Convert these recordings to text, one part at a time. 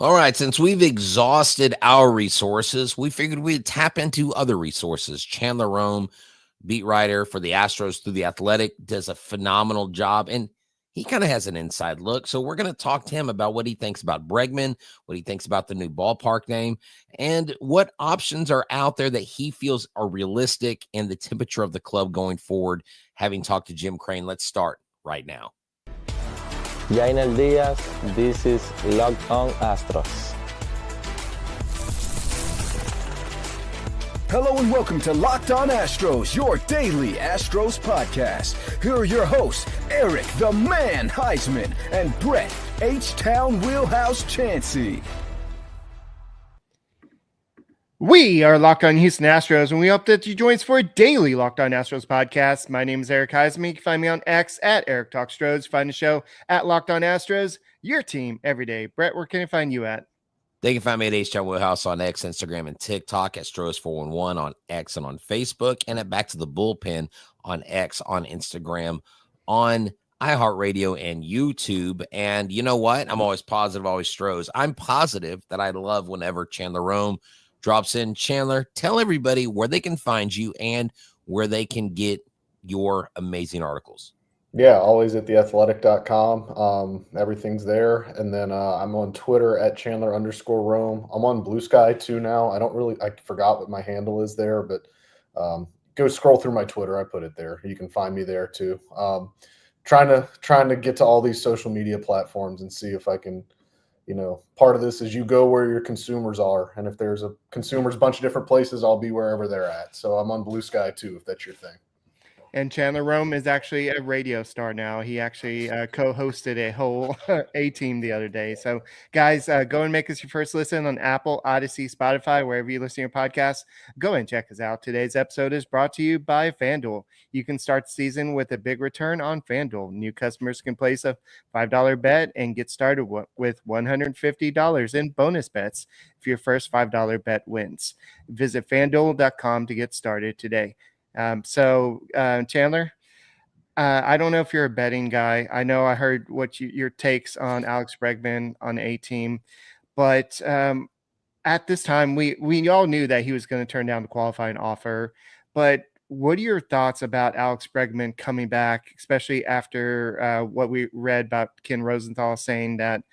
All right, since we've exhausted our resources, we figured we'd tap into other resources. Chandler Rome, beat writer for the Astros through the Athletic, does a phenomenal job, and he kind of has an inside look. So we're going to talk to him about what he thinks about Bregman, what he thinks about the new ballpark name, and what options are out there that he feels are realistic and the temperature of the club going forward. Having talked to Jim Crane, let's start right now. Jainer Diaz, this is Locked On Astros. Hello and welcome to Locked On Astros, your daily Astros podcast. Here are your hosts, Eric the Man Huysman and Brett H-Town Wheelhouse Chancey. We are Locked On Houston Astros, and we hope that you join us for a daily Locked On Astros podcast. My name is Eric Huysman. You can find me on X at Eric Talk Stros. Find the show at Locked On Astros, your team every day. Brett, where can I find you at? They can find me at H-Town Wheelhouse on X, Instagram, and TikTok, at Stros411 on X and on Facebook, and at Back to the Bullpen on X, on Instagram, on iHeartRadio, and YouTube. And you know what? I'm always positive, always Stros. I'm positive that I love whenever Chandler Rome drops in. Chandler, tell everybody where they can find you and where they can get your amazing articles. Yeah, always at theathletic.com. Everything's there. And then I'm on Twitter at Chandler_Rome. I'm on Blue Sky too now. I forgot what my handle is there, but go scroll through my Twitter. I put it there. You can find me there too. Trying to get to all these social media platforms and see if I can, part of this is you go where your consumers are. And if there's a consumer's bunch of different places, I'll be wherever they're at. So I'm on Blue Sky too, if that's your thing. And Chandler Rome is actually a radio star now. He actually co-hosted a whole A-Team the other day. So, guys, go and make us your first listen on Apple, Odyssey, Spotify, wherever you listen to your podcasts. Go and check us out. Today's episode is brought to you by FanDuel. You can start the season with a big return on FanDuel. New customers can place a $5 bet and get started with $150 in bonus bets if your first $5 bet wins. Visit FanDuel.com to get started today. Chandler, I don't know if you're a betting guy. I know I heard your takes on Alex Bregman on A-Team, but at this time, we all knew that he was going to turn down the qualifying offer. But what are your thoughts about Alex Bregman coming back, especially after what we read about Ken Rosenthal saying that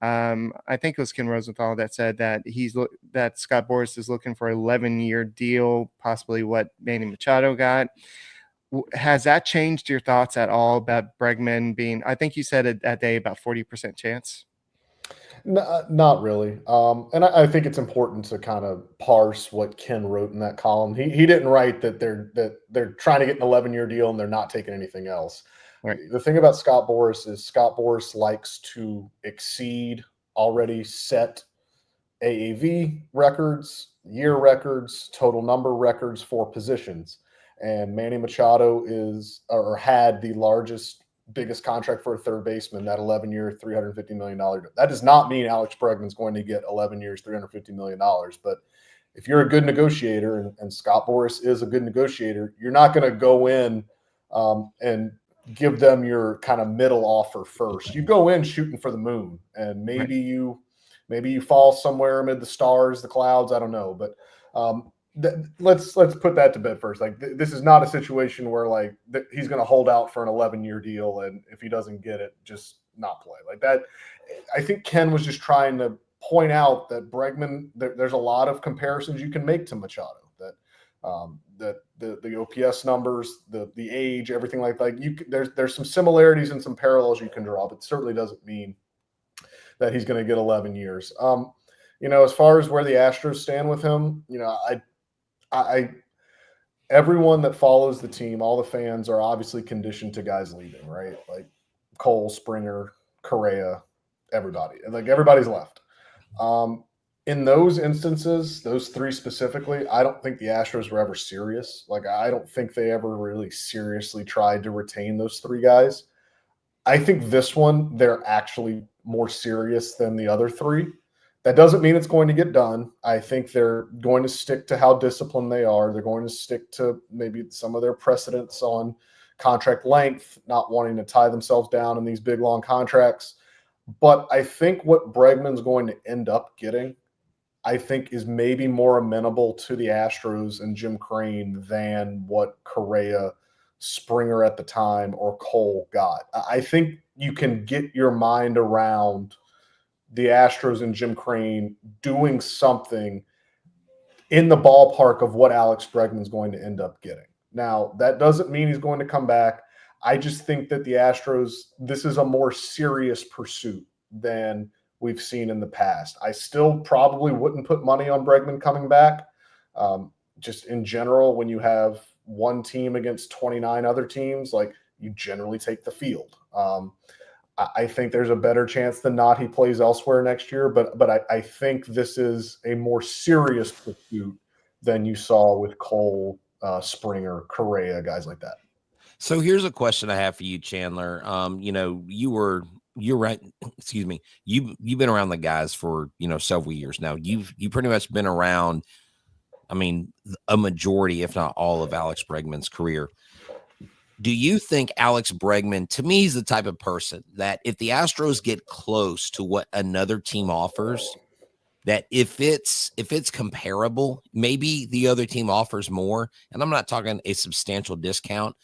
I think it was Ken Rosenthal that said that that Scott Boras is looking for an 11-year deal, possibly what Manny Machado got. Has that changed your thoughts at all about Bregman being, I think you said it that day, about 40% chance? No, not really. And I think it's important to kind of parse what Ken wrote in that column. He didn't write that they're trying to get an 11-year deal and they're not taking anything else. Right. The thing about Scott Boras is Scott Boras likes to exceed already set AAV records, year records, total number records for positions. And Manny Machado had the biggest contract for a third baseman, that 11-year, $350 million. That does not mean Alex Bregman's going to get 11 years, $350 million. But if you're a good negotiator, and Scott Boras is a good negotiator, you're not going to go in and give them your kind of middle offer first. You go in shooting for the moon, and maybe you fall somewhere amid the stars, the clouds. I don't know, but let's put that to bed first. Like this is not a situation where he's going to hold out for an 11-year deal, and if he doesn't get it, just not play like that. I think Ken was just trying to point out that Bregman. There's a lot of comparisons you can make to Machado. That the OPS numbers, the age, everything like that. There's some similarities and some parallels you can draw, but it certainly doesn't mean that he's going to get 11 years. As far as where the Astros stand with him, everyone that follows the team, all the fans are obviously conditioned to guys leaving, right? Like Cole, Springer, Correa, everybody. Like everybody's left. In those instances, those three specifically, I don't think the Astros were ever serious. I don't think they ever really seriously tried to retain those three guys. I think this one, they're actually more serious than the other three. That doesn't mean it's going to get done. I think they're going to stick to how disciplined they are. They're going to stick to maybe some of their precedents on contract length, not wanting to tie themselves down in these big, long contracts. But I think what Bregman's going to end up getting, I think, is maybe more amenable to the Astros and Jim Crane than what Correa, Springer at the time, or Cole got. I think you can get your mind around the Astros and Jim Crane doing something in the ballpark of what Alex Bregman's going to end up getting. Now, that doesn't mean he's going to come back. I just think that the Astros, this is a more serious pursuit than we've seen in the past. I still probably wouldn't put money on Bregman coming back. Just in general, when you have one team against 29 other teams, like, you generally take the field. I think there's a better chance than not he plays elsewhere next year, but I think this is a more serious pursuit than you saw with Cole, Springer, Correa, guys like that. So here's a question I have for you, Chandler. You're right. Excuse me. You've been around the guys for, several years now. You've pretty much been around, a majority, if not all, of Alex Bregman's career. Do you think Alex Bregman, to me, is the type of person that if the Astros get close to what another team offers, that if it's comparable, maybe the other team offers more, and I'm not talking a substantial discount.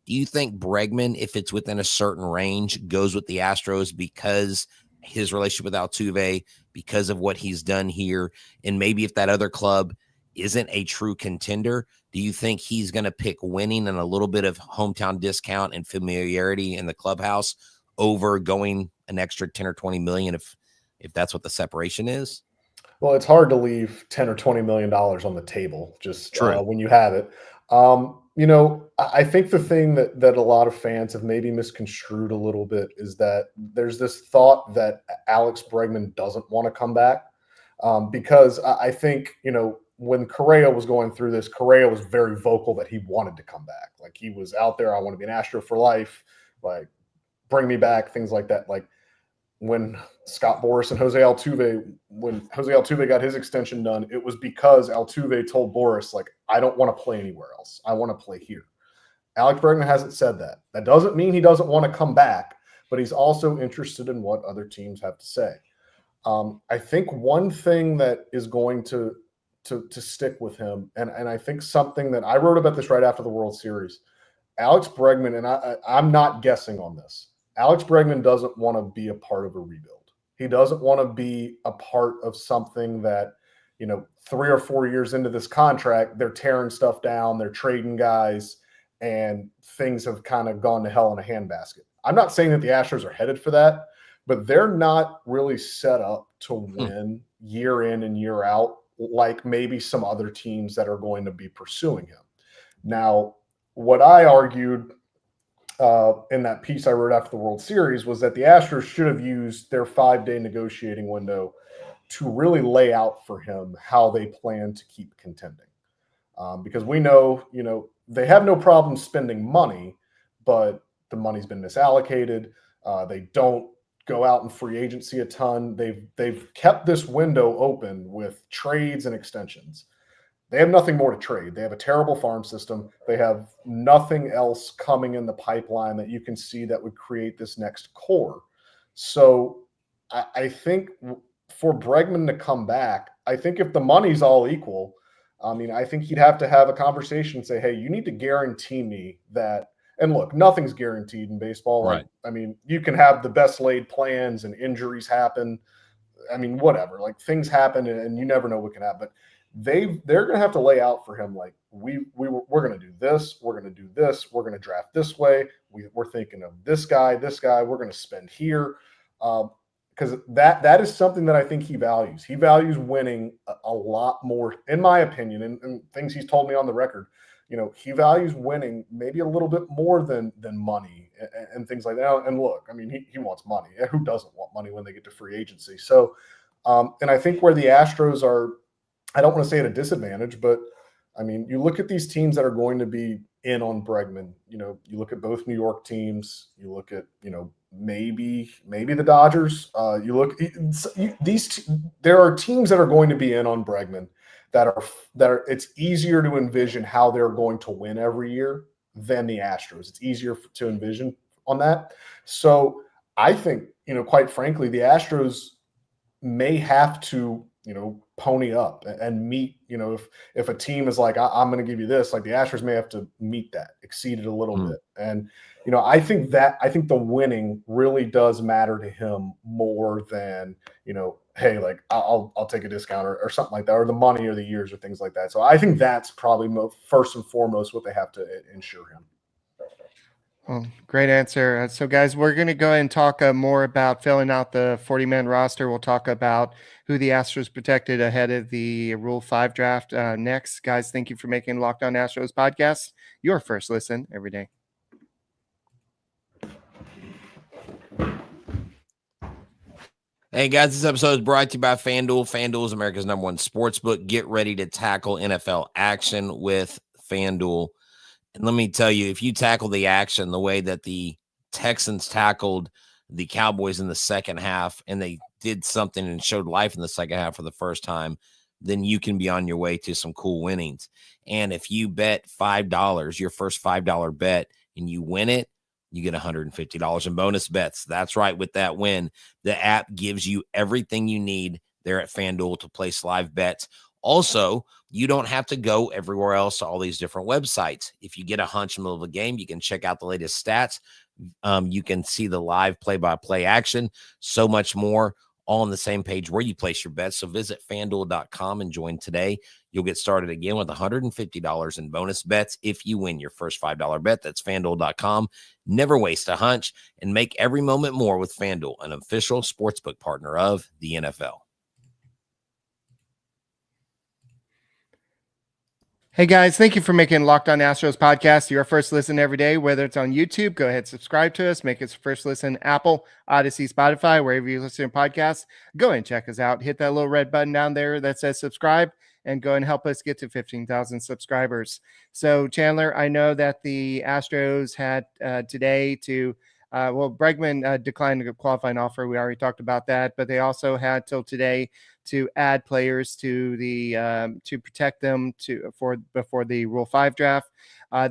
Do you think Bregman, if it's within a certain range, goes with the Astros because his relationship with Altuve, because of what he's done here, and maybe if that other club isn't a true contender, do you think he's going to pick winning and a little bit of hometown discount and familiarity in the clubhouse over going an extra 10 or 20 million if that's what the separation is? Well, it's hard to leave 10 or 20 million dollars on the table just when you have it. I think the thing that a lot of fans have maybe misconstrued a little bit is that there's this thought that Alex Bregman doesn't want to come back because I think, when Correa was going through this, Correa was very vocal that he wanted to come back. Like, he was out there, I want to be an Astro for life, like, bring me back, things like that. Like, when Scott Boras and Jose Altuve got his extension done, it was because Altuve told Boras, like, I don't want to play anywhere else. I want to play here. Alex Bregman hasn't said that. That doesn't mean he doesn't want to come back, but he's also interested in what other teams have to say. I think one thing that is going to stick with him, and I think something that I wrote about this right after the World Series, Alex Bregman, and I'm not guessing on this, Alex Bregman doesn't want to be a part of a rebuild. He doesn't want to be a part of something that, 3 or 4 years into this contract, they're tearing stuff down, they're trading guys, and things have kind of gone to hell in a handbasket. I'm not saying that the Astros are headed for that, but they're not really set up to win year in and year out like maybe some other teams that are going to be pursuing him. Now, what I argued in that piece I wrote after the World Series was that the Astros should have used their 5-day negotiating window to really lay out for him how they plan to keep contending. Because we know, they have no problem spending money, but the money's been misallocated. They don't go out in free agency a ton. They've kept this window open with trades and extensions. They have nothing more to trade. They have a terrible farm system. They have nothing else coming in the pipeline that you can see that would create this next core. So I think for Bregman to come back, I think if the money's all equal, I think he'd have to have a conversation and say, hey, you need to guarantee me that. And look, nothing's guaranteed in baseball. Right. You can have the best laid plans and injuries happen. Whatever. Like, things happen and you never know what can happen. But they're going to have to lay out for him, like, we're going to do this. We're going to do this. We're going to draft this way. We're thinking of this guy. We're going to spend here. Because that is something that I think he values. He values winning a lot more, in my opinion, and things he's told me on the record. He values winning maybe a little bit more than money and things like that. And look, he wants money. Who doesn't want money when they get to free agency? So, and I think where the Astros are, I don't want to say at a disadvantage, but you look at these teams that are going to be in on Bregman. You look at both New York teams. You look at, maybe the Dodgers. There are teams that are going to be in on Bregman that are it's easier to envision how they're going to win every year than the Astros. It's easier to envision on that. So I think, quite frankly, the Astros may have to, pony up and meet, if a team is like, I'm going to give you this, like the Astros may have to meet that, exceed it a little bit. And, I think the winning really does matter to him more than, hey, like I'll take a discount or something like that, or the money or the years or things like that. So I think that's probably first and foremost what they have to ensure him. Well, great answer. So, guys, we're going to go ahead and talk more about filling out the 40-man roster. We'll talk about who the Astros protected ahead of the Rule 5 draft next. Guys, thank you for making Locked On Astros podcast your first listen every day. Hey, guys, this episode is brought to you by FanDuel. FanDuel is America's #1 sportsbook. Get ready to tackle NFL action with FanDuel. And let me tell you, if you tackle the action the way that the Texans tackled the Cowboys in the second half, and they did something and showed life in the second half for the first time, then you can be on your way to some cool winnings. And if you bet $5, your first $5 bet, and you win it, you get $150 in bonus bets. That's right. With that win, the app gives you everything you need there at FanDuel to place live bets. Also, you don't have to go everywhere else to all these different websites. If you get a hunch in the middle of a game, you can check out the latest stats. You can see the live play-by-play action, so much more, all on the same page where you place your bets. So visit FanDuel.com and join today. You'll get started again with $150 in bonus bets if you win your first $5 bet. That's FanDuel.com. Never waste a hunch and make every moment more with FanDuel, an official sportsbook partner of the NFL. Hey guys, thank you for making Locked On Astros podcast your first listen every day. Whether it's on YouTube, go ahead, subscribe to us, make it first listen, Apple, Odyssey, Spotify, wherever you listen to podcasts. Go ahead and check us out. Hit that little red button down there that says subscribe and go and help us get to 15,000 subscribers. So Chandler, I know that the Astros had today to Bregman declined a qualifying offer. We already talked about that, but they also had till today to add players to the to protect them before the Rule 5 draft.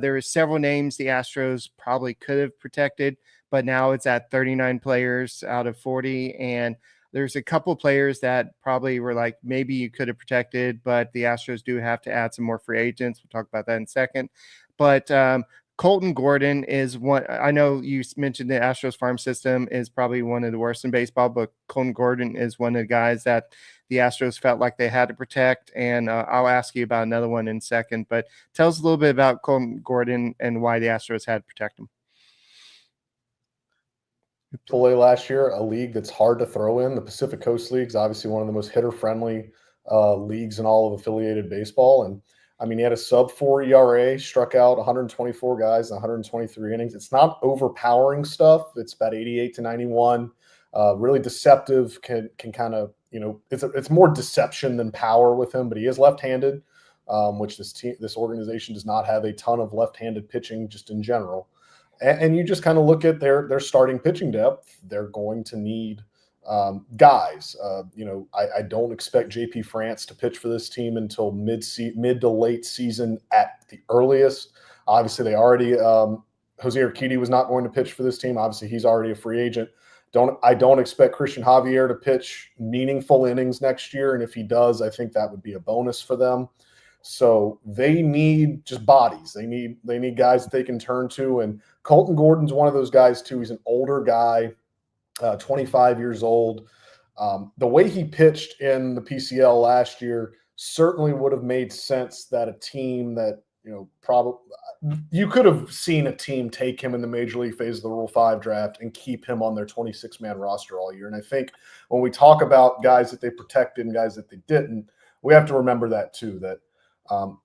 There are several names the Astros probably could have protected, but now it's at 39 players out of 40, and there's a couple players that probably were like maybe you could have protected, but the Astros do have to add some more free agents. We'll talk about that in a second, but Colton Gordon is one. I know you mentioned the Astros farm system is probably one of the worst in baseball, but Colton Gordon is one of the guys that the Astros felt like they had to protect. And I'll ask you about another one in a second, but tell us a little bit about Colton Gordon and why the Astros had to protect him. Last year, a league that's hard to throw in. The Pacific Coast League is obviously one of the most hitter-friendly leagues in all of affiliated baseball. And I mean, he had a sub-4 ERA, struck out 124 guys in 123 innings. It's not overpowering stuff. It's about 88 to 91. Really deceptive, can kind of, it's more deception than power with him, but he is left-handed, which this organization does not have a ton of left-handed pitching just in general. And you just kind of look at their starting pitching depth. They're going to need guys. I don't expect JP France to pitch for this team until mid to late season at the earliest. Obviously, they already Jose Urquidy was not going to pitch for this team. Obviously, he's already a free agent. I don't expect Christian Javier to pitch meaningful innings next year, and if he does, I think that would be a bonus for them. So they need just bodies. They need guys that they can turn to, and Colton Gordon's one of those guys too. He's an older guy. 25 years old. The way he pitched in the PCL last year certainly would have made sense that a team that, probably you could have seen a team take him in the major league phase of the Rule 5 draft and keep him on their 26-man roster all year. And I think when we talk about guys that they protected and guys that they didn't, we have to remember that too, that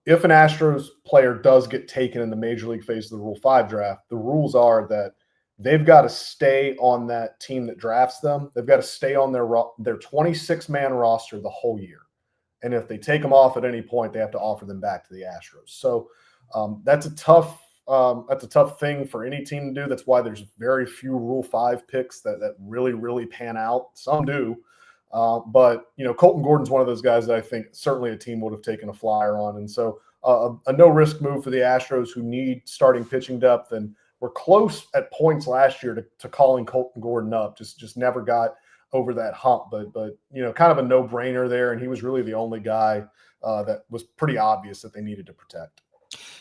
if an Astros player does get taken in the major league phase of the Rule 5 draft, the rules are that they've got to stay on that team that drafts them. They've got to stay on their 26-man roster the whole year. And if they take them off at any point, they have to offer them back to the Astros. So that's a tough thing for any team to do. That's why there's very few Rule 5 picks that really, really pan out. Some do. But Colton Gordon's one of those guys that I think certainly a team would have taken a flyer on. And so a no-risk move for the Astros who need starting pitching depth. And were close at points last year to calling Colton Gordon up. Just never got over that hump. But kind of a no-brainer there, and he was really the only guy that was pretty obvious that they needed to protect.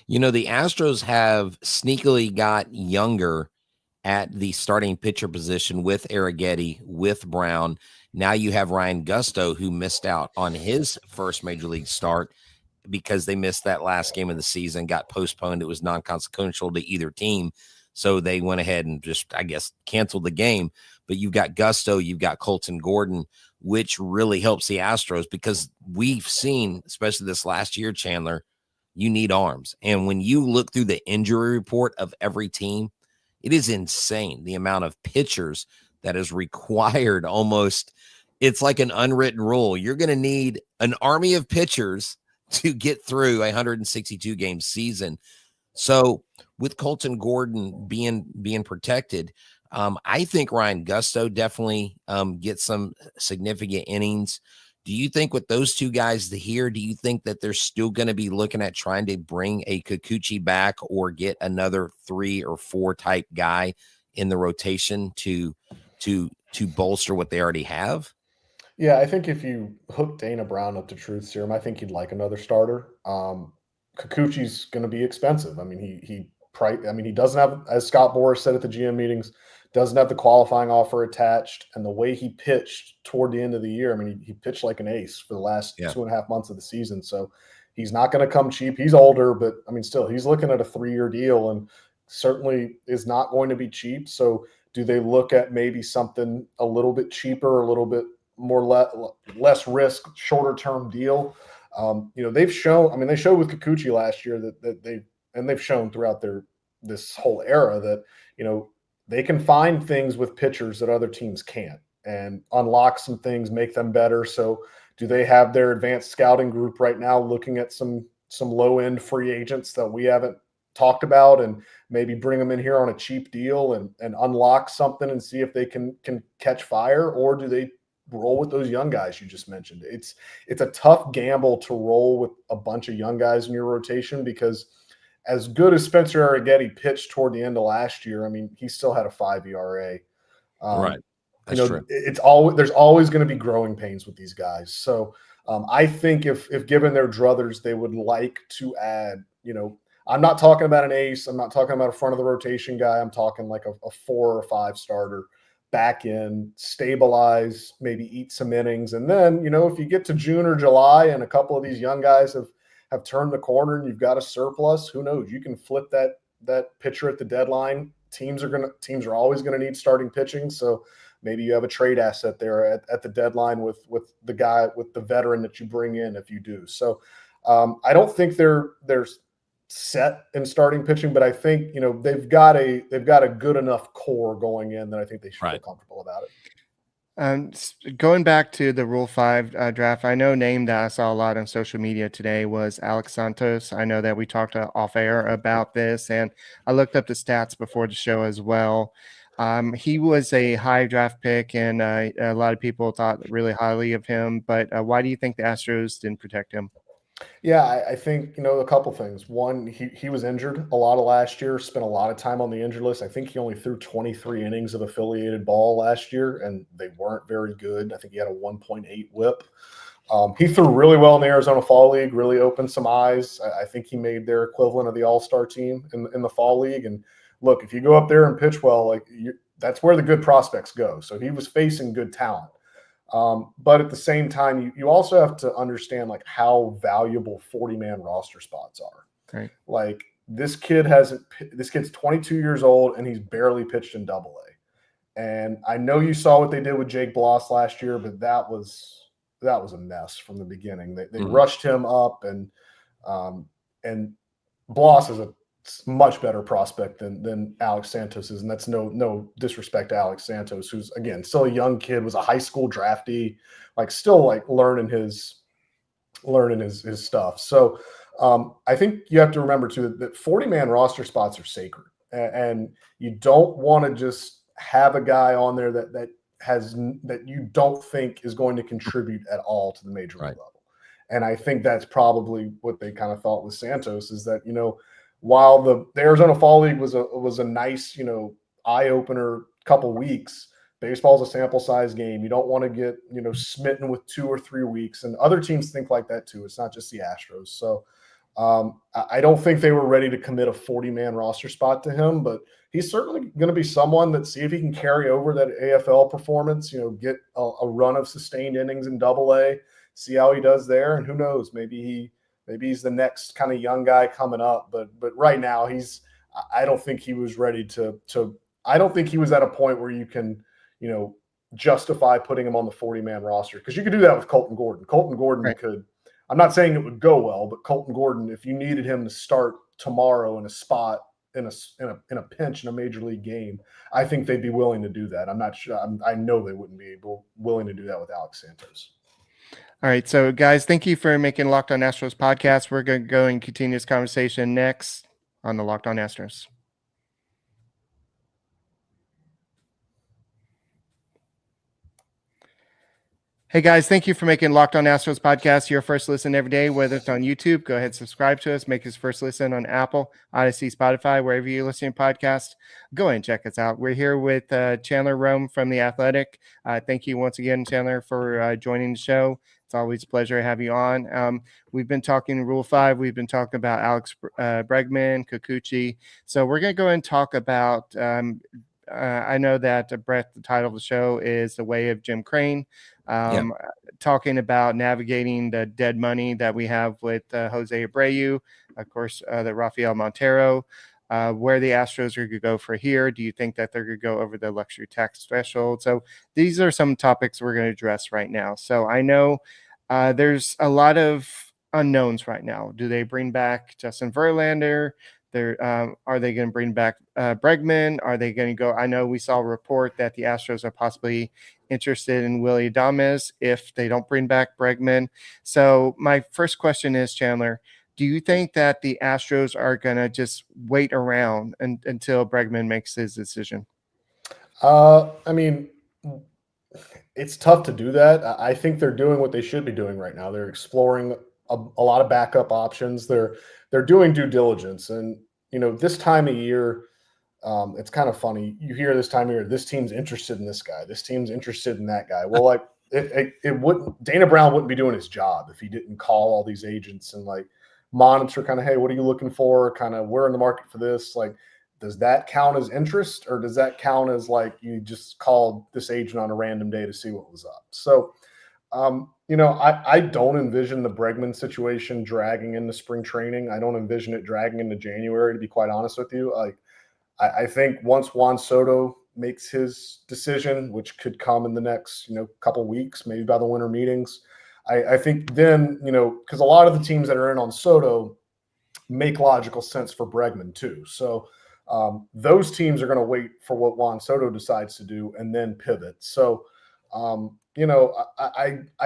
The Astros have sneakily got younger at the starting pitcher position with Arrighetti, with Brown. Now you have Ryan Gusto, who missed out on his first major league start because they missed that last game of the season, got postponed. It was non-consequential to either team. So they went ahead and just, I guess, canceled the game. But you've got Gusto, you've got Colton Gordon, which really helps the Astros because we've seen, especially this last year, Chandler, you need arms. And when you look through the injury report of every team, it is insane the amount of pitchers that is required. Almost, it's like an unwritten rule. You're going to need an army of pitchers to get through a 162 game season. So with Colton Gordon being protected, I think Ryan Gusto definitely gets some significant innings. Do you think with those two guys here, do you think that they're still going to be looking at trying to bring a Kikuchi back or get another 3 or 4 type guy in the rotation to bolster what they already have? Yeah, I think if you hook Dana Brown up to truth serum, I think he'd like another starter. Kikuchi's going to be expensive. I mean, he doesn't have, as Scott Boras said at the GM meetings, doesn't have the qualifying offer attached. And the way he pitched toward the end of the year, I mean, he pitched like an ace for the last 2.5 months of the season. So he's not going to come cheap. He's older, but I mean, still, he's looking at a 3-year deal and certainly is not going to be cheap. So do they look at maybe something a little bit cheaper, a little bit more less risk, shorter term deal? They've shown, I mean, they showed with Kikuchi last year that they've shown throughout this whole era that, they can find things with pitchers that other teams can't and unlock some things, make them better. So do they have their advanced scouting group right now looking at some low end free agents that we haven't talked about and maybe bring them in here on a cheap deal and unlock something and see if they can catch fire? Or do they roll with those young guys you just mentioned? It's a tough gamble to roll with a bunch of young guys in your rotation because as good as Spencer Arrighetti pitched toward the end of last year, I mean, he still had a 5 ERA. Right. That's true. There's always going to be growing pains with these guys. So I think if given their druthers, they would like to add, I'm not talking about an ace. I'm not talking about a front of the rotation guy. I'm talking like a 4 or 5 starter back in, stabilize, maybe eat some innings. And then, if you get to June or July and a couple of these young guys have turned the corner and you've got a surplus, who knows? You can flip that pitcher at the deadline. Teams are always going to need starting pitching. So maybe you have a trade asset there at the deadline with the guy, with the veteran that you bring in if you do. So I don't think they're set in starting pitching, but I think, they've got a good enough core going in that I think they should feel comfortable about it. Going back to the Rule 5 draft, I know name that I saw a lot on social media today was Alex Santos. I know that we talked off air about this, and I looked up the stats before the show as well. He was a high draft pick, and a lot of people thought really highly of him. But why do you think the Astros didn't protect him? Yeah, I think, a couple things. One, he was injured a lot of last year, spent a lot of time on the injured list. I think he only threw 23 innings of affiliated ball last year, and they weren't very good. I think he had a 1.8 whip. He threw really well in the Arizona Fall League, really opened some eyes. I think he made their equivalent of the All-Star team in the Fall League. And look, if you go up there and pitch well, that's where the good prospects go. So he was facing good talent. But at the same time, you also have to understand how valuable 40-man roster spots are. Right. This kid's 22 years old and he's barely pitched in AA. And I know you saw what they did with Jake Bloss last year, but that was a mess from the beginning. They rushed him up and Bloss is a much better prospect than Alex Santos is. And that's no disrespect to Alex Santos, who's, again, still a young kid, was a high school draftee, still learning his stuff. So I think you have to remember too, that 40-man roster spots are sacred, and you don't want to just have a guy on there that you don't think is going to contribute at all to the major league level. And I think that's probably what they kind of thought with Santos, is that, while the Arizona Fall League was a nice, eye opener couple weeks, baseball is a sample size game. You don't want to get, smitten with 2 or 3 weeks, and other teams think like that too. It's not just the Astros. So I don't think they were ready to commit a 40-man roster spot to him, but he's certainly going to be someone that, see if he can carry over that AFL performance, get a run of sustained innings in Double-A, see how he does there, and who knows, maybe he's the next kind of young guy coming up. But right now, I don't think he was ready to. I don't think he was at a point where you can, justify putting him on the 40-man roster, because you could do that with Colton Gordon. Colton Gordon right. could. I'm not saying it would go well, but Colton Gordon, if you needed him to start tomorrow in a spot in a pinch in a major league game, I think they'd be willing to do that. I'm not sure. I know they wouldn't be willing to do that with Alex Santos. All right, so guys, thank you for making Locked On Astros podcast. We're going to go and continue this conversation next on the Locked On Astros. Hey guys, thank you for making Locked On Astros podcast your first listen every day, whether it's on YouTube. Go ahead, subscribe to us. Make us first listen on Apple, Odyssey, Spotify, wherever you listen to podcasts. Go ahead and check us out. We're here with Chandler Rome from The Athletic. Thank you once again, Chandler, for joining the show. It's always a pleasure to have you on. We've been talking Rule 5. We've been talking about Alex Bregman, Kikuchi. So we're going to go and talk about I know that, Brett, the title of the show is The Way of Jim Crane. Talking about navigating the dead money that we have with Jose Abreu, of course, the Rafael Montero, where the Astros are going to go for here. Do you think that they're going to go over the luxury tax threshold? So these are some topics we're going to address right now. So I know there's a lot of unknowns right now. Do they bring back Justin Verlander? Are they going to bring back Bregman? Are they going to go? I know we saw a report that the Astros are possibly interested in Willy Adames if they don't bring back Bregman. So my first question is, Chandler, do you think that the Astros are going to just wait around until Bregman makes his decision? I mean, it's tough to do that. I think they're doing what they should be doing right now. They're exploring a lot of backup options. They're doing due diligence. And, this time of year, it's kind of funny. You hear this time of year, this team's interested in this guy. This team's interested in that guy. Well, like it wouldn't, Dana Brown wouldn't be doing his job if he didn't call all these agents and like monitor kind of, hey, what are you looking for? Kind of, we're in the market for this. Like, does that count as interest, or does that count as like you just called this agent on a random day to see what was up? So, I don't envision the Bregman situation dragging into spring training. I don't envision it dragging into January, to be quite honest with you. Like, I think once Juan Soto makes his decision, which could come in the next, couple weeks, maybe by the winter meetings, I think then, because a lot of the teams that are in on Soto make logical sense for Bregman too. So those teams are going to wait for what Juan Soto decides to do and then pivot. So, I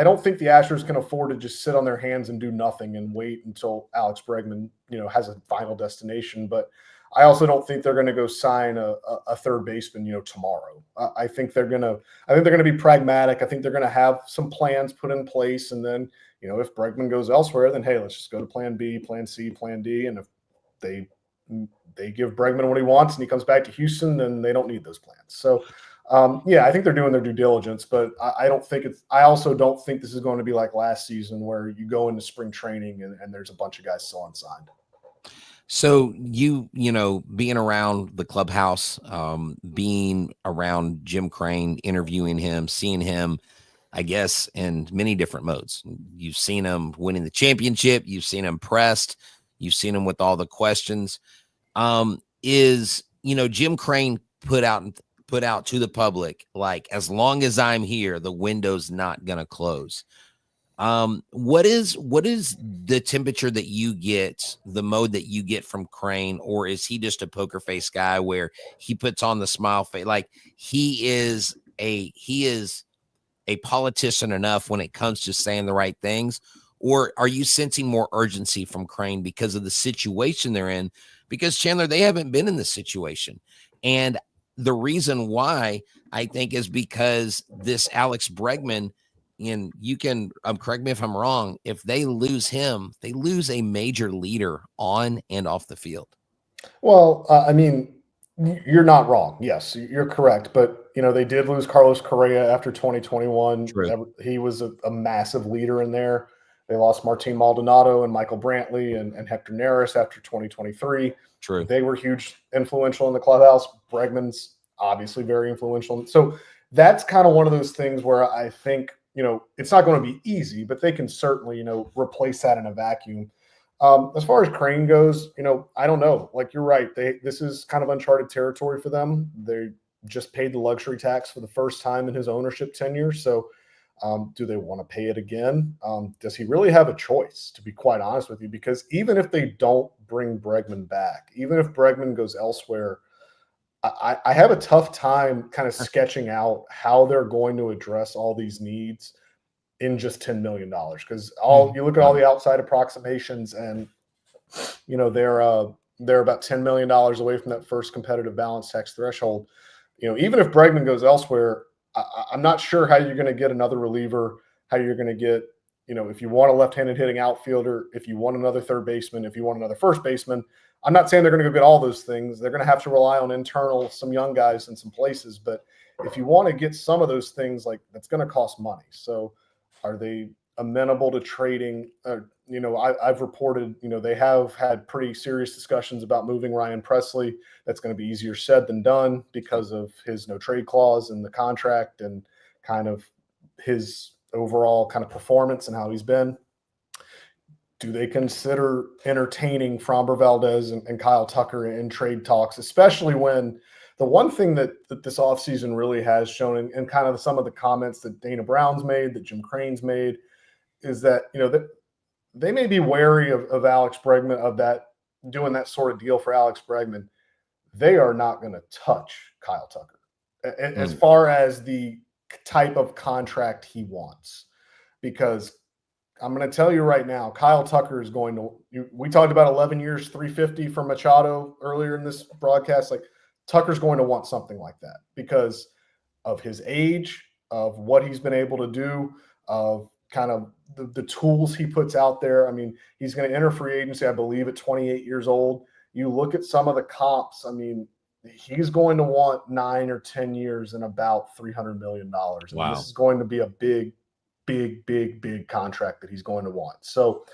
don't think the Astros can afford to just sit on their hands and do nothing and wait until Alex Bregman, has a final destination. But I also don't think they're going to go sign a third baseman, tomorrow. I think they're going to be pragmatic. I think they're going to have some plans put in place. And then, if Bregman goes elsewhere, then, hey, let's just go to plan B, plan C, plan D. And if they give Bregman what he wants and he comes back to Houston, then they don't need those plans. So, I think they're doing their due diligence, but I also don't think this is going to be like last season where you go into spring training and there's a bunch of guys still unsigned. So being around the clubhouse, being around Jim Crane, interviewing him, seeing him, I guess, in many different modes. You've seen him winning the championship. You've seen him pressed. You've seen him with all the questions. Jim Crane put out to the public, like, as long as I'm here, the window's not going to close. What is the temperature that you get, the mode that you get from Crane, or is he just a poker face guy where he puts on the smile face? Like, he is a politician enough when it comes to saying the right things, or are you sensing more urgency from Crane because of the situation they're in? Because, Chandler, they haven't been in this situation. And the reason why, I think, is because this Alex Bregman, and you can correct me if I'm wrong, if they lose him, they lose a major leader on and off the field. Well, I mean, you're not wrong. Yes, you're correct. But, they did lose Carlos Correa after 2021. True. He was a massive leader in there. They lost Martin Maldonado and Michael Brantley and Hector Neris after 2023. True. They were huge, influential in the clubhouse. Bregman's obviously very influential. So that's kind of one of those things where I think, it's not going to be easy, but they can certainly, replace that in a vacuum. As far as Crane goes, I don't know. Like, you're right. This is kind of uncharted territory for them. They just paid the luxury tax for the first time in his ownership tenure. So do they want to pay it again? Does he really have a choice, to be quite honest with you? Because even if they don't bring Bregman back, even if Bregman goes elsewhere, I have a tough time kind of sketching out how they're going to address all these needs in just $10 million. Because you look at all the outside approximations, and they're about $10 million away from that first competitive balance tax threshold. Even if Bregman goes elsewhere, I'm not sure how you're going to get another reliever, how you're going to get, if you want a left-handed hitting outfielder, if you want another third baseman, if you want another first baseman. I'm not saying they're going to go get all those things. They're going to have to rely on some young guys in some places. But if you want to get some of those things, like, that's going to cost money. So are they amenable to trading? I've reported, they have had pretty serious discussions about moving Ryan Presley. That's going to be easier said than done because of his no trade clause in the contract and kind of his overall kind of performance and how he's been. Do they consider entertaining Framber Valdez and Kyle Tucker in trade talks, especially when the one thing that this offseason really has shown, and kind of some of the comments that Dana Brown's made, that Jim Crane's made, is that, that they may be wary of Alex Bregman, of that, doing that sort of deal for Alex Bregman. They are not going to touch Kyle Tucker as far as the type of contract he wants, because I'm going to tell you right now, Kyle Tucker is going to, we talked about 11 years, 350 for Machado earlier in this broadcast. Like, Tucker's going to want something like that because of his age, of what he's been able to do, of kind of the tools he puts out there. I mean, he's going to enter free agency, I believe, at 28 years old. You look at some of the comps, I mean, he's going to want 9 or 10 years and about $300 million. Wow. And this is going to be a big contract that he's going to want. So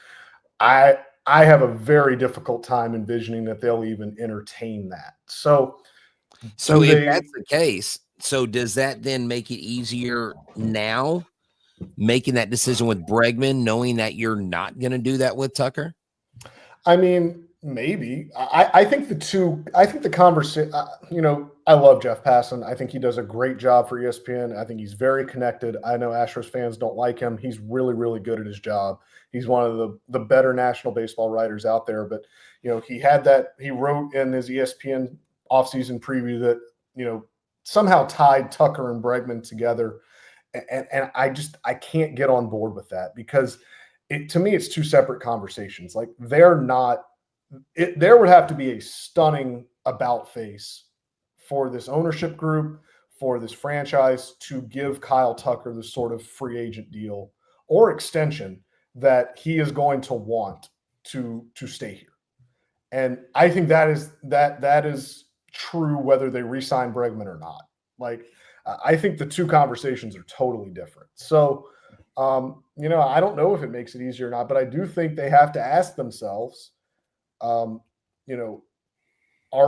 I have a very difficult time envisioning that they'll even entertain that. So if that's the case, so does that then make it easier now, making that decision with Bregman, knowing that you're not going to do that with Tucker? I mean, maybe. I think the conversation, I love Jeff Passan. I think he does a great job for ESPN. I think he's very connected. I know Astros fans don't like him. He's really, really good at his job. He's one of the better national baseball writers out there. But, he wrote in his ESPN offseason preview that, somehow tied Tucker and Bregman together. And I can't get on board with that, because to me, it's two separate conversations. Like, there would have to be a stunning about face for this ownership group, for this franchise, to give Kyle Tucker the sort of free agent deal or extension that he is going to want to stay here. And I think that is true whether they re-sign Bregman or not. Like, I think the two conversations are totally different. So, I don't know if it makes it easier or not, but I do think they have to ask themselves, are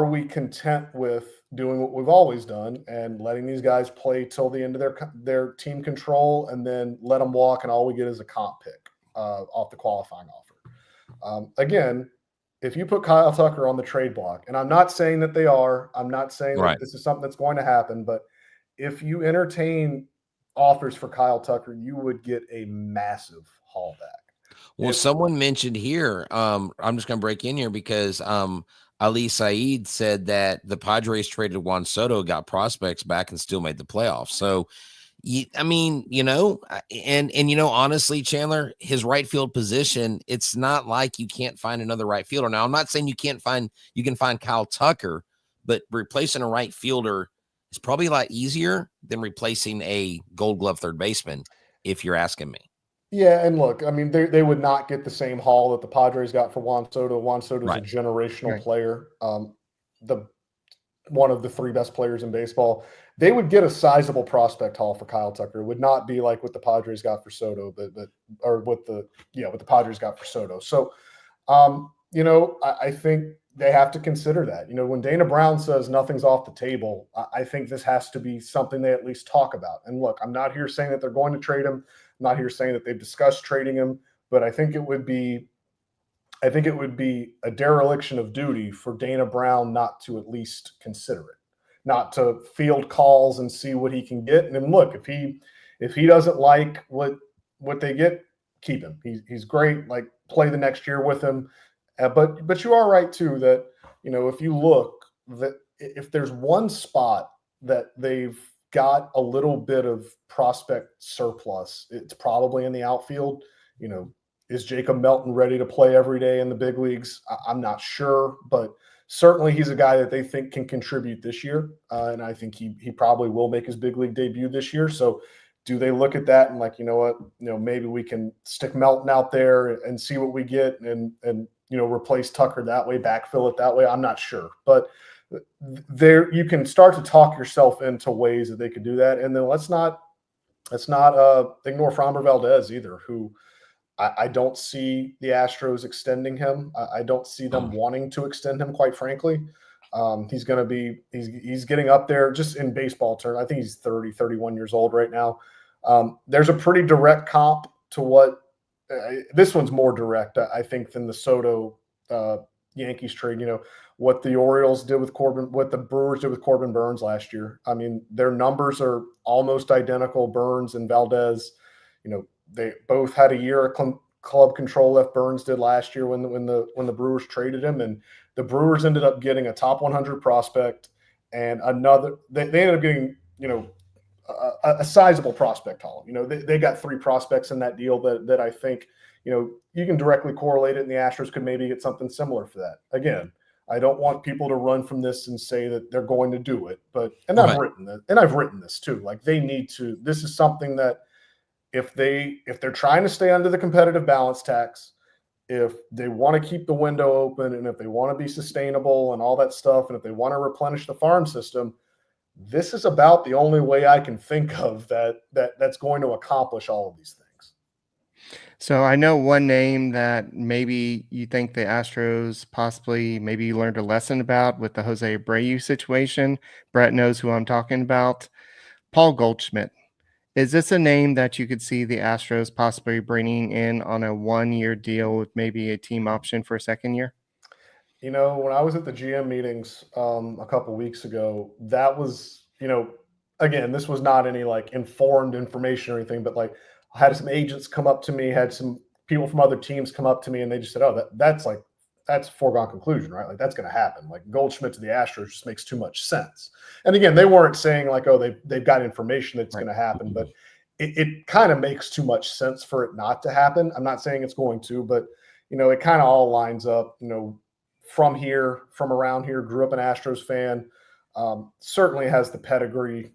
we content with doing what we've always done and letting these guys play till the end of their team control, and then let them walk, and all we get is a comp pick off the qualifying offer? Again, if you put Kyle Tucker on the trade block, and I'm not saying that they are, I'm not saying that this is something that's going to happen, but if you entertain offers for Kyle Tucker, you would get a massive haul back. Well, someone mentioned here, I'm just going to break in here because Ali Saeed said that the Padres traded Juan Soto, got prospects back, and still made the playoffs. So, honestly, Chandler, his right field position, it's not like you can't find another right fielder. Now, I'm not saying you can find Kyle Tucker, but replacing a right fielder is probably a lot easier than replacing a Gold Glove third baseman, if you're asking me. Yeah, and look, I mean, they would not get the same haul that the Padres got for Juan Soto. Juan Soto is Right. a generational Right. player, the one of the 3 best players in baseball. They would get a sizable prospect haul for Kyle Tucker. It would not be like what the Padres got for Soto, but or what the Padres got for Soto. So, I think they have to consider that. When Dana Brown says nothing's off the table, I think this has to be something they at least talk about. And look, I'm not here saying that they're going to trade him. I'm not here saying that they've discussed trading him, but I think it would be a dereliction of duty for Dana Brown not to at least consider it, not to field calls and see what he can get. And then look, if he doesn't like what they get, keep him. He's great. Like, play the next year with him. But you are right too that if you look, that if there's one spot that they've got a little bit of prospect surplus, it's probably in the outfield. Is Jacob Melton ready to play every day in the big leagues? I'm not sure, but certainly he's a guy that they think can contribute this year, and I think he probably will make his big league debut this year. So, do they look at that and like, maybe we can stick Melton out there and see what we get, and replace Tucker that way, backfill it that way? I'm not sure, but there you can start to talk yourself into ways that they could do that. And then let's not ignore Framber Valdez either, who I don't see the Astros extending him. I don't see them wanting to extend him, quite frankly. He's getting up there just in baseball terms. I think he's 30, 31 years old right now. There's a pretty direct comp to what this one's more direct, I think, than the Soto Yankees trade. What the Orioles did with Corbin, what the Brewers did with Corbin Burns last year. I mean, their numbers are almost identical. Burns and Valdez, they both had a year of club control left. Burns did last year when the Brewers traded him, and the Brewers ended up getting a top 100 prospect and another. They ended up getting a sizable prospect haul. They got 3 prospects in that deal that I think you can directly correlate it, and the Astros could maybe get something similar for that. Again, I don't want people to run from this and say that they're going to do it, I've written this too. Like, they need to. This is something that if they're trying to stay under the competitive balance tax, if they want to keep the window open, and if they want to be sustainable and all that stuff, and if they want to replenish the farm system, this is about the only way I can think of that's going to accomplish all of these things. So I know one name that maybe you think the Astros maybe you learned a lesson about with the Jose Abreu situation. Brett knows who I'm talking about. Paul Goldschmidt. Is this a name that you could see the Astros possibly bringing in on a 1-year deal with maybe a team option for a second year? When I was at the GM meetings a couple weeks ago, that was, again, this was not any like informed information or anything, but like I had some agents come up to me, had some people from other teams come up to me, and they just said, "Oh, that's a foregone conclusion, right? Like, that's going to happen. Like, Goldschmidt to the Astros just makes too much sense." And again, they weren't saying like, "Oh, they've got information that's going to happen," but it kind of makes too much sense for it not to happen. I'm not saying it's going to, but it kind of all lines up. From around here, grew up an Astros fan. Certainly has the pedigree.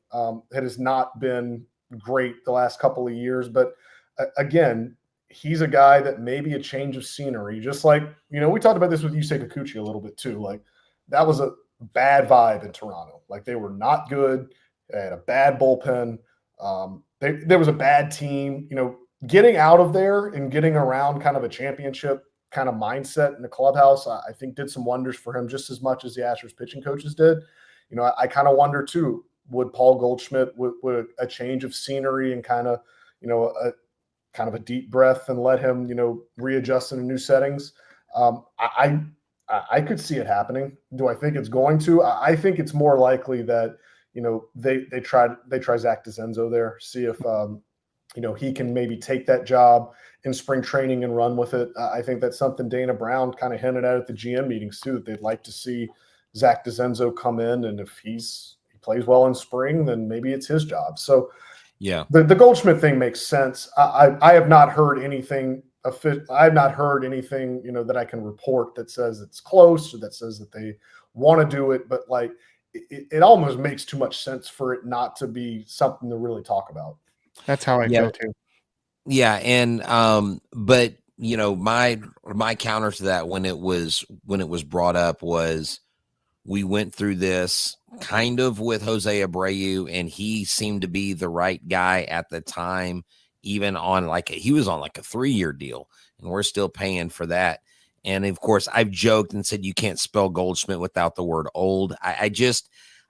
It has not been great the last couple of years, but again, he's a guy that maybe a change of scenery, just like, we talked about this with Yusei Kikuchi a little bit too. Like, that was a bad vibe in Toronto. Like, they were not good. They had a bad bullpen. There was a bad team. Getting out of there and getting around kind of a championship kind of mindset in the clubhouse, I think did some wonders for him just as much as the Astros pitching coaches did. I kind of wonder too, would Paul Goldschmidt, would a change of scenery and kind of a deep breath and let him, readjust into new settings? I could see it happening. Do I think it's going to? I think it's more likely that, they try Zach DeZenzo there, see if, he can maybe take that job in spring training and run with it. I think that's something Dana Brown kind of hinted at the GM meetings too, that they'd like to see Zach DeZenzo come in, and if he plays well in spring, then maybe it's his job. So yeah, the Goldschmidt thing makes sense. I have not heard anything. I have not heard anything, that I can report that says it's close or that says that they want to do it. But like, it almost makes too much sense for it not to be something to really talk about. That's how I feel too. Yeah, and but you know, my counter to that when it was brought up was we went through this kind of with Jose Abreu, and he seemed to be the right guy at the time, even on he was on like a 3-year deal, and we're still paying for that. And of course, I've joked and said you can't spell Goldschmidt without the word old.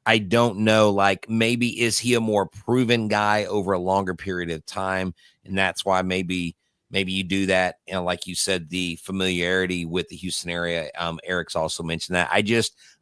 I don't know. Like, maybe is he a more proven guy over a longer period of time, and that's why maybe you do that. And like you said, the familiarity with the Houston area. Eric's also mentioned that.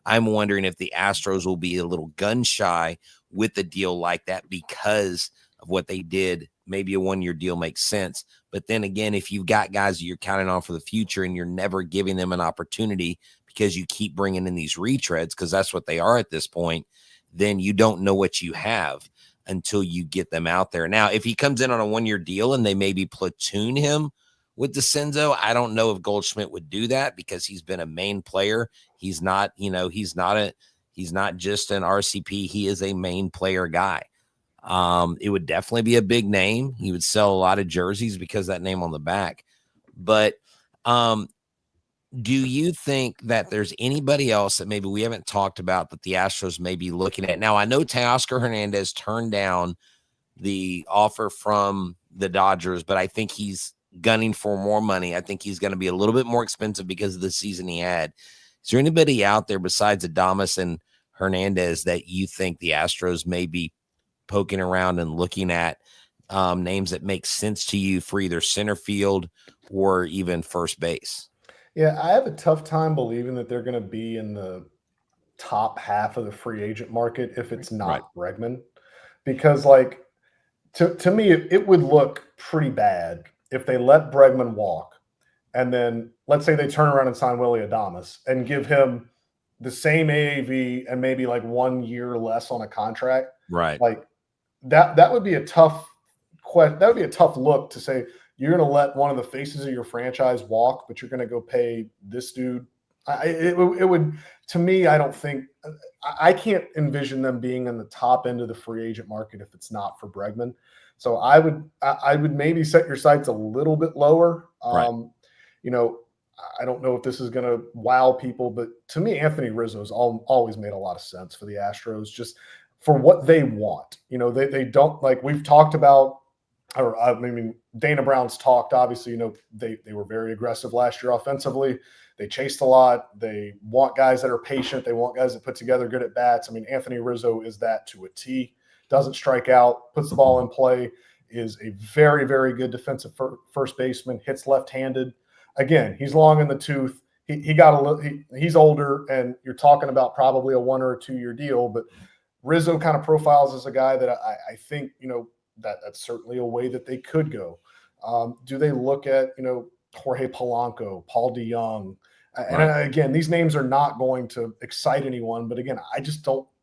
I'm wondering if the Astros will be a little gun shy with a deal like that because of what they did. Maybe a 1-year deal makes sense. But then again, if you've got guys that you're counting on for the future and you're never giving them an opportunity because you keep bringing in these retreads, because that's what they are at this point, then you don't know what you have until you get them out there. Now, if he comes in on a 1-year deal and they maybe platoon him with DeCenzo, I don't know if Goldschmidt would do that because he's been a main player. He's not, he's not just an RCP. He is a main player guy. It would definitely be a big name. He would sell a lot of jerseys because of that name on the back. But do you think that there's anybody else that maybe we haven't talked about that the Astros may be looking at? Now, I know Teoscar Hernandez turned down the offer from the Dodgers, but I think he's gunning for more money. I think he's going to be a little bit more expensive because of the season he had. Is there anybody out there besides Adames and Hernandez that you think the Astros may be poking around and looking at, names that make sense to you for either center field or even first base? Yeah, I have a tough time believing that they're going to be in the top half of the free agent market if it's not Bregman, because to me, it would look pretty bad if they let Bregman walk and then let's say they turn around and sign Willy Adames and give him the same AAV and maybe 1 year less on a contract. Right. That would be a tough question. That would be a tough look to say you're going to let one of the faces of your franchise walk, but you're going to go pay this dude. It would, to me, I don't think I can't envision them being in the top end of the free agent market if it's not for Bregman. So I would maybe set your sights a little bit lower. Right. I don't know if this is going to wow people, but to me, Anthony Rizzo's always made a lot of sense for the Astros, just for what they want. They don't, like we've talked about, or I mean, Dana Brown's talked, obviously, they were very aggressive last year offensively. They chased a lot. They want guys that are patient. They want guys that put together good at bats. I mean, Anthony Rizzo is that to a T. Doesn't strike out, puts the ball in play, is a very, very good defensive first baseman, hits left-handed. Again, he's long in the tooth. He's older, and you're talking about probably a 1 or a 2 year deal, but Rizzo kind of profiles as a guy that I think, that's certainly a way that they could go. Do they look at, Jorge Polanco, Paul DeYoung? And again, these names are not going to excite anyone, but again,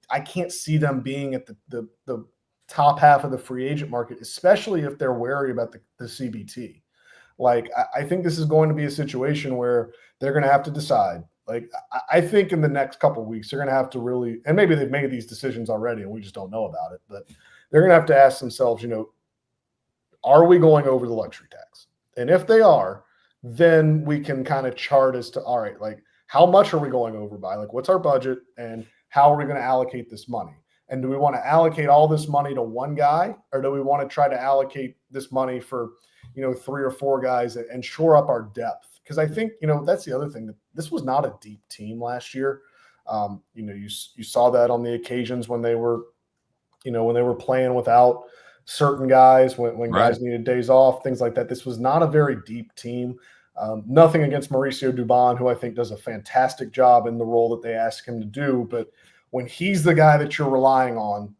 I can't see them being at the top half of the free agent market, especially if they're wary about the CBT. I think this is going to be a situation where they're going to have to decide. I think in the next couple of weeks, they're going to have to really, and maybe they've made these decisions already and we just don't know about it, but they're going to have to ask themselves, are we going over the luxury tax? And if they are, then we can kind of chart as to, all right, how much are we going over by? What's our budget and how are we going to allocate this money? And do we want to allocate all this money to one guy, or do we want to try to allocate this money for, 3 or 4 guys and shore up our depth? Because I think, that's the other thing, that this was not a deep team last year. You saw that on the occasions when they were, when they were playing without certain guys, when guys needed days off, things like that. This was not a very deep team. Nothing against Mauricio Dubon, who I think does a fantastic job in the role that they ask him to do. But when he's the guy that you're relying on,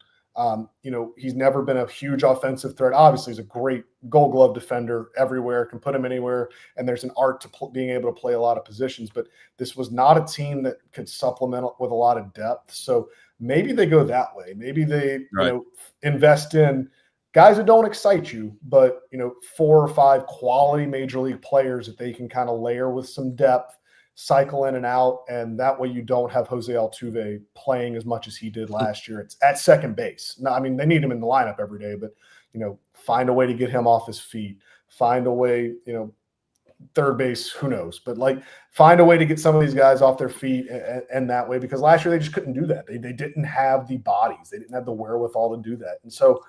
he's never been a huge offensive threat. Obviously, he's a great Gold Glove defender everywhere, can put him anywhere, and there's an art to being able to play a lot of positions. But this was not a team that could supplement with a lot of depth. So maybe they go that way. Maybe they invest in guys that don't excite you, but 4 or 5 quality major league players that they can kind of layer with some depth, cycle in and out, and that way you don't have Jose Altuve playing as much as he did last year. It's at second base. Now, I mean, they need him in the lineup every day, but find a way to get him off his feet. find a way, third base, who knows, but like find a way to get some of these guys off their feet and that way, because last year they just couldn't do that. They didn't have the bodies. They didn't have the wherewithal to do that. And so,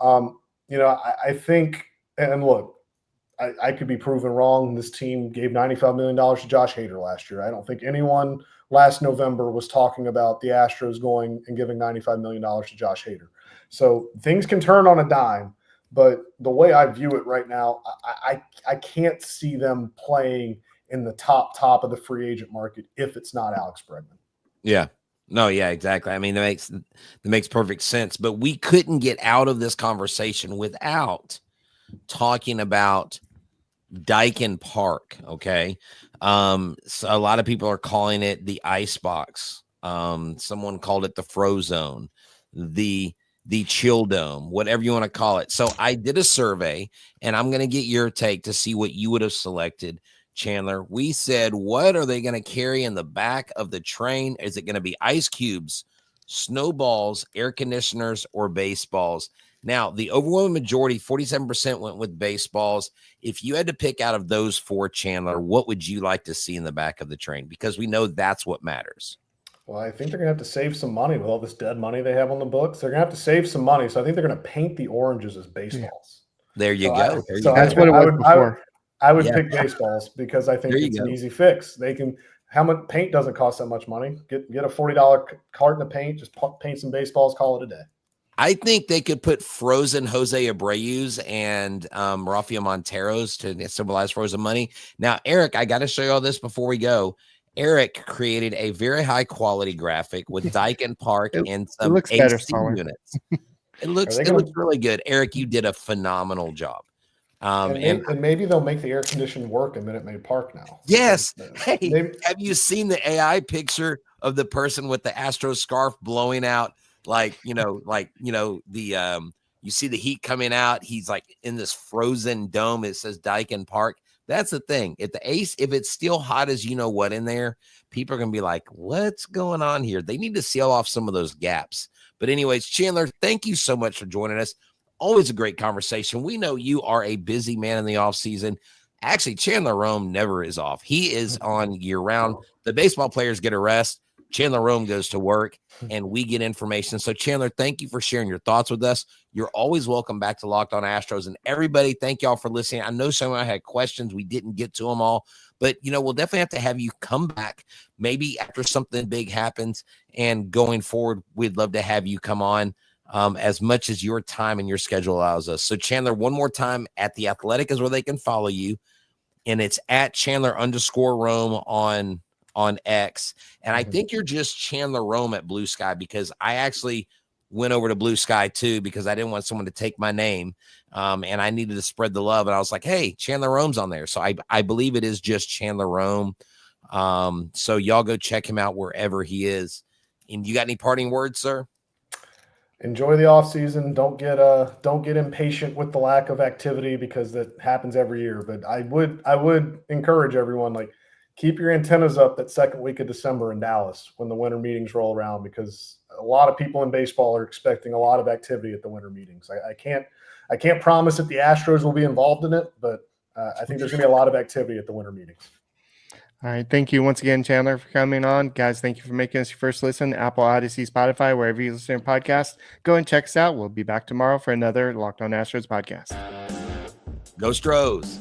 I think, and look, I could be proven wrong. This team gave $95 million to Josh Hader last year. I don't think anyone last November was talking about the Astros going and giving $95 million to Josh Hader. So things can turn on a dime, but the way I view it right now, I can't see them playing in the top of the free agent market if it's not Alex Bregman. Yeah. No, yeah, exactly. I mean, that makes perfect sense, but we couldn't get out of this conversation without talking about Dyken Park. Okay. So a lot of people are calling it the ice box. Someone called it the Frozone, the chill dome, whatever you want to call it. So I did a survey, and I'm going to get your take to see what you would have selected, Chandler. We said, what are they going to carry in the back of the train? Is it going to be ice cubes, snowballs, air conditioners, or baseballs? Now, the overwhelming majority, 47%, went with baseballs. If you had to pick out of those four, Chandler, what would you like to see in the back of the train? Because we know that's what matters. Well, I think they're going to have to save some money with all this dead money they have on the books. They're going to have to save some money. So I think they're going to paint the oranges as baseballs. There you go. That's what it was before. I would pick baseballs because I think it's an easy fix. They can. How much paint doesn't cost that much money? Get a $40 carton of paint, just paint some baseballs, call it a day. I think they could put frozen Jose Abreu's and Rafael Montero's to symbolize frozen money. Now, Eric, I got to show you all this before we go. Eric created a very high quality graphic with Dyken Park and some AC units. It looks really good. Eric, you did a phenomenal job. And maybe they'll make the air conditioning work in Minute Maid Park now. Yes. Hey, have you seen the AI picture of the person with the Astros scarf blowing out? You see the heat coming out. He's like in this frozen dome. It says Dyken Park. That's the thing. If it's still hot as you know what in there, people are going to be like, what's going on here? They need to seal off some of those gaps. But anyways, Chandler, thank you so much for joining us. Always a great conversation. We know you are a busy man in the off season. Actually, Chandler Rome never is off. He is on year round. The baseball players get a rest. Chandler Rome goes to work and we get information. So Chandler, thank you for sharing your thoughts with us. You're always welcome back to Locked On Astros, and everybody, thank y'all for listening. I know some of you had questions. We didn't get to them all, but we'll definitely have to have you come back maybe after something big happens, and going forward, we'd love to have you come on as much as your time and your schedule allows us. So Chandler, one more time, at The Athletic is where they can follow you, and it's at Chandler_Rome on X. And I think you're just Chandler Rome at Blue Sky, because I actually went over to Blue Sky too, because I didn't want someone to take my name. And I needed to spread the love. And I was like, hey, Chandler Rome's on there. So I believe it is just Chandler Rome. So y'all go check him out wherever he is. And you got any parting words, sir? Enjoy the off season. Don't get impatient with the lack of activity, because that happens every year. But I would encourage everyone, keep your antennas up that second week of December in Dallas when the winter meetings roll around, because a lot of people in baseball are expecting a lot of activity at the winter meetings. I can't promise that the Astros will be involved in it, but I think there's going to be a lot of activity at the winter meetings. All right. Thank you once again, Chandler, for coming on. Guys, thank you for making us your first listen. Apple, Odyssey, Spotify, wherever you listen to podcasts. Go and check us out. We'll be back tomorrow for another Locked On Astros podcast. Go Stros.